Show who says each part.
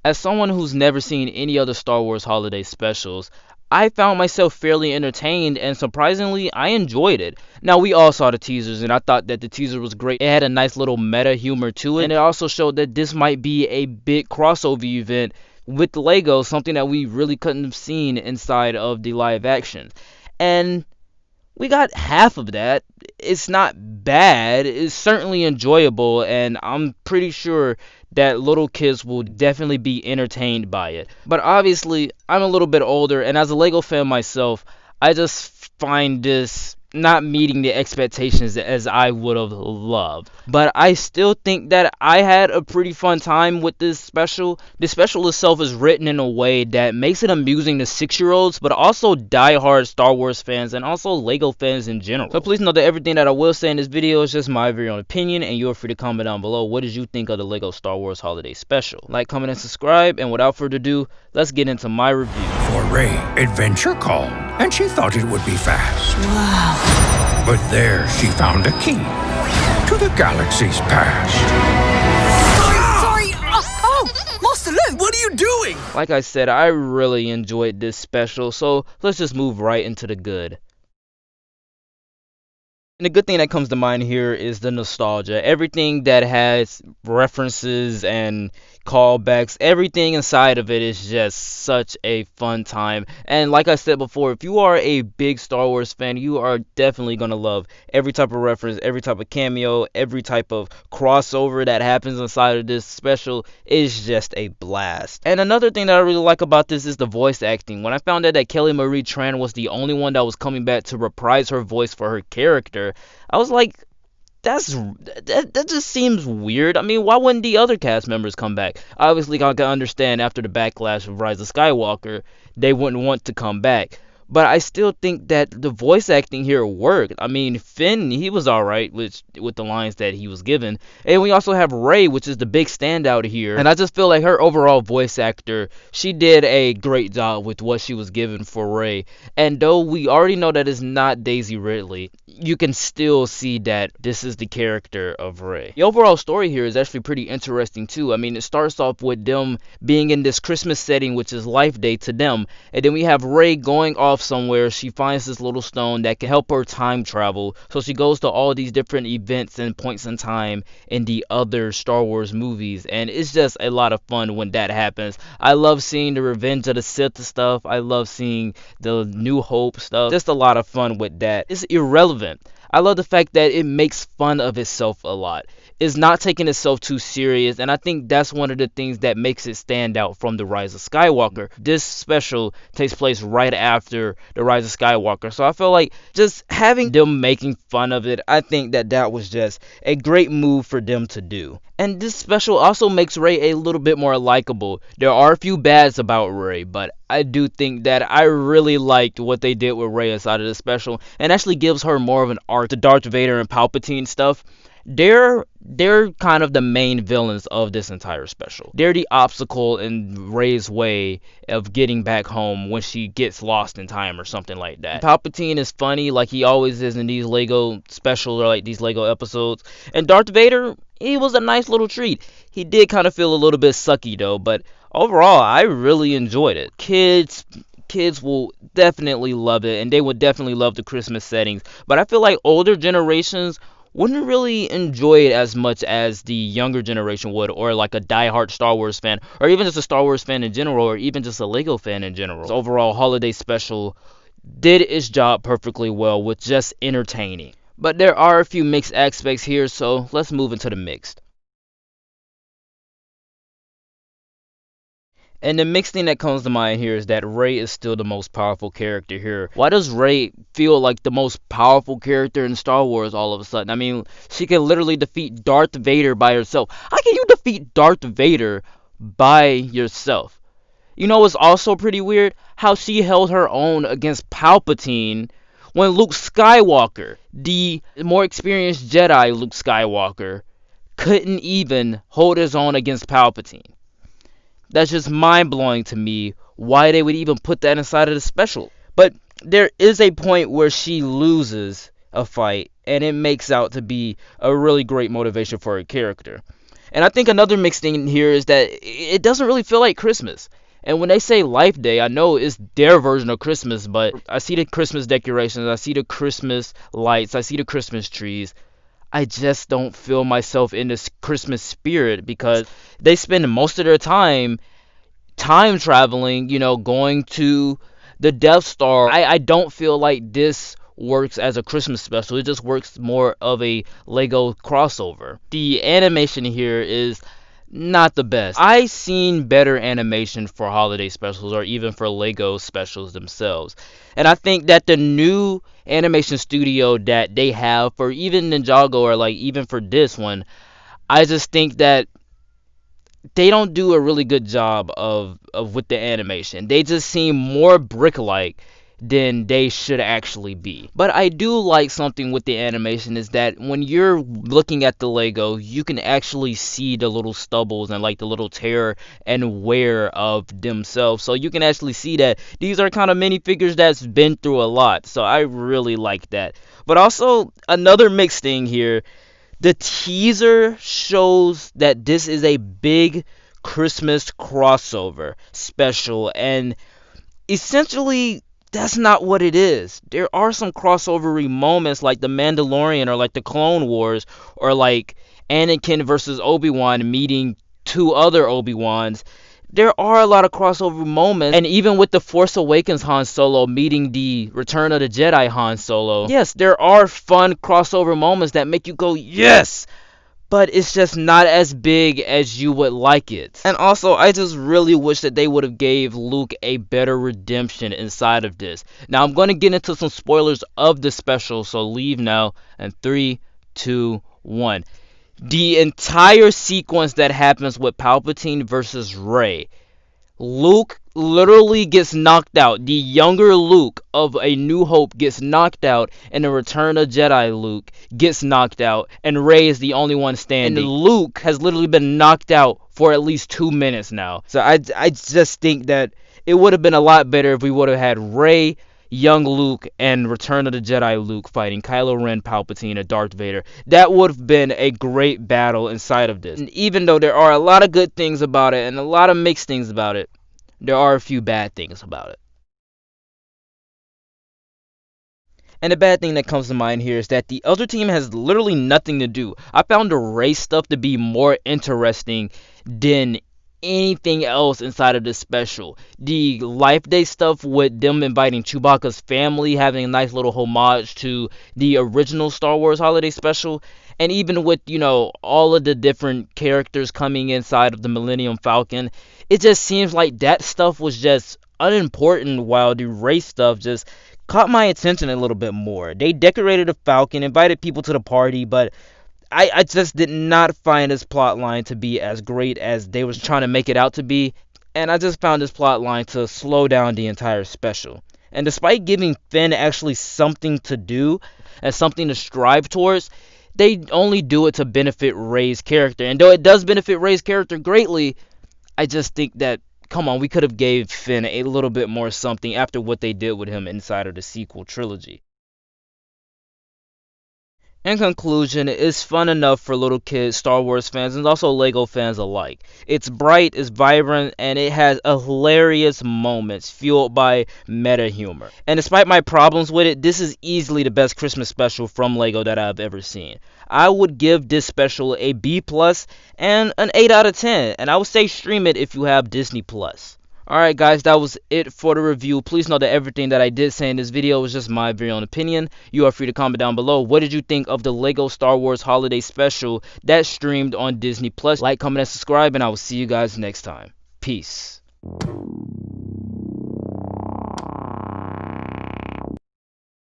Speaker 1: As someone who's never seen any other Star Wars holiday specials, I found myself fairly entertained and surprisingly, I enjoyed it. Now, we all saw the teasers and I thought that the teaser was great. It had a nice little meta humor to it, and it also showed that this might be a big crossover event with Lego, something that we really couldn't have seen inside of the live action. And we got half of that. It's not bad. It's certainly enjoyable, and I'm pretty sure that little kids will definitely be entertained by it. But obviously, I'm a little bit older, and as a Lego fan myself, I just find this not meeting the expectations as I would have loved. But I still think that I had a pretty fun time with this special. The special itself is written in a way that makes it amusing to 6-year-olds, but also die-hard Star Wars fans and also Lego fans in general. So please know that everything that I will say in this video is just my very own opinion, and you're free to comment down below what did you think of the Lego Star Wars Holiday Special. Like, comment, and subscribe, and without further ado, let's get into my review.
Speaker 2: For Rey, adventure called, and she thought it would be fast. Wow. But there she found a key to the galaxy's past.
Speaker 3: Sorry! Oh, Master Luke, what are you doing?
Speaker 1: Like I said, I really enjoyed this special, so let's just move right into the good. And the good thing that comes to mind here is the nostalgia. Everything that has references and callbacks, everything inside of it is just such a fun time. And like I said before, if you are a big Star Wars fan, you are definitely going to love every type of reference, every type of cameo, every type of crossover that happens inside of this special is just a blast. And another thing that I really like about this is the voice acting. When I found out that Kelly Marie Tran was the only one that was coming back to reprise her voice for her character, I was like, that just seems weird. I mean, why wouldn't the other cast members come back? Obviously, I can understand after the backlash of Rise of Skywalker, they wouldn't want to come back. But I still think that the voice acting here worked. I mean, Finn, he was alright with the lines that he was given. And we also have Rey, which is the big standout here. And I just feel like her overall voice actor, she did a great job with what she was given for Rey. And though we already know that it's not Daisy Ridley, you can still see that this is the character of Rey. The overall story here is actually pretty interesting too. I mean, it starts off with them being in this Christmas setting, which is Life Day to them. And then we have Rey going off somewhere. She finds this little stone that can help her time travel, so she goes to all these different events and points in time in the other Star Wars movies, and it's just a lot of fun when that happens. I love seeing the Revenge of the Sith stuff. I love seeing the New Hope stuff. Just a lot of fun with that. It's irrelevant. I love the fact that it makes fun of itself a lot. It's not taking itself too serious, and I think that's one of the things that makes it stand out from The Rise of Skywalker. This special takes place right after The Rise of Skywalker, so I feel like just having them making fun of it, I think that was just a great move for them to do. And this special also makes Rey a little bit more likable. There are a few bads about Rey, but I do think that I really liked what they did with Rey inside of the special, and actually gives her more of an arc. The Darth Vader and Palpatine stuff, they're kind of the main villains of this entire special. They're the obstacle in Rey's way of getting back home when she gets lost in time or something like that. Palpatine is funny like he always is in these Lego specials or like these Lego episodes. And Darth Vader, he was a nice little treat. He did kind of feel a little bit sucky though, but overall I really enjoyed it. Kids will definitely love it, and they would definitely love the Christmas settings. But I feel like older generations wouldn't really enjoy it as much as the younger generation would, or like a diehard Star Wars fan, or even just a Star Wars fan in general, or even just a Lego fan in general. This overall holiday special did its job perfectly well with just entertaining. But there are a few mixed aspects here, so let's move into the mixed. And the mixed thing that comes to mind here is that Rey is still the most powerful character here. Why does Rey feel like the most powerful character in Star Wars all of a sudden? I mean, she can literally defeat Darth Vader by herself. How can you defeat Darth Vader by yourself? You know what's also pretty weird? How she held her own against Palpatine when Luke Skywalker, the more experienced Jedi Luke Skywalker, couldn't even hold his own against Palpatine. That's just mind-blowing to me why they would even put that inside of the special. But there is a point where she loses a fight, and it makes out to be a really great motivation for her character. And I think another mixed thing here is that it doesn't really feel like Christmas. And when they say Life Day, I know it's their version of Christmas, but I see the Christmas decorations, I see the Christmas lights, I see the Christmas trees. I just don't feel myself in this Christmas spirit because they spend most of their time traveling, going to the Death Star. I don't feel like this works as a Christmas special. It just works more of a Lego crossover. The animation here is not the best. I've seen better animation for holiday specials or even for Lego specials themselves. And I think that the new animation studio that they have for even Ninjago or like even for this one, I just think that they don't do a really good job of with the animation. They just seem more brick-like than they should actually be. But I do like something with the animation is that when you're looking at the Lego, you can actually see the little stubbles and like the little tear and wear of themselves. So you can actually see that these are kind of minifigures that's been through a lot. So I really like that. But also another mixed thing here, the teaser shows that this is a big Christmas crossover special, and essentially that's not what it is. There are some crossovery moments like The Mandalorian or like the Clone Wars or like Anakin versus Obi-Wan meeting two other Obi-Wans. There are a lot of crossover moments, and even with the Force Awakens Han Solo meeting the Return of the Jedi Han Solo, yes, there are fun crossover moments that make you go, yes! But it's just not as big as you would like it. And also, I just really wish that they would have gave Luke a better redemption inside of this. Now, I'm going to get into some spoilers of the special, so leave now. And 3, 2, 1. The entire sequence that happens with Palpatine versus Rey, Luke literally gets knocked out. The younger Luke of A New Hope gets knocked out, and the Return of Jedi Luke gets knocked out, and Rey is the only one standing. And Luke has literally been knocked out for at least 2 minutes now. So I just think that it would have been a lot better if we would have had Rey, young Luke, and Return of the Jedi Luke fighting Kylo Ren, Palpatine, and Darth Vader. That would have been a great battle inside of this. And even though there are a lot of good things about it and a lot of mixed things about it, there are a few bad things about it. And the bad thing that comes to mind here is that the other team has literally nothing to do. I found the race stuff to be more interesting than anything else inside of this special. The Life Day stuff with them inviting Chewbacca's family, having a nice little homage to the original Star Wars holiday special, and even with, all of the different characters coming inside of the Millennium Falcon, it just seems like that stuff was just unimportant, while the race stuff just caught my attention a little bit more. They decorated a Falcon, invited people to the party, but I just did not find this plot line to be as great as they was trying to make it out to be, and I just found this plot line to slow down the entire special. And despite giving Finn actually something to do and something to strive towards, they only do it to benefit Rey's character. And though it does benefit Rey's character greatly, I just think that, come on, we could have gave Finn a little bit more something after what they did with him inside of the sequel trilogy. In conclusion, it's fun enough for little kids, Star Wars fans, and also Lego fans alike. It's bright, it's vibrant, and it has hilarious moments fueled by meta humor. And despite my problems with it, this is easily the best Christmas special from Lego that I've ever seen. I would give this special a B+ and an 8 out of 10, and I would say stream it if you have Disney+. Alright guys, that was it for the review. Please know that everything that I did say in this video was just my very own opinion. You are free to comment down below. What did you think of the Lego Star Wars Holiday Special that streamed on Disney+? Like, comment, and subscribe, and I will see you guys next time. Peace.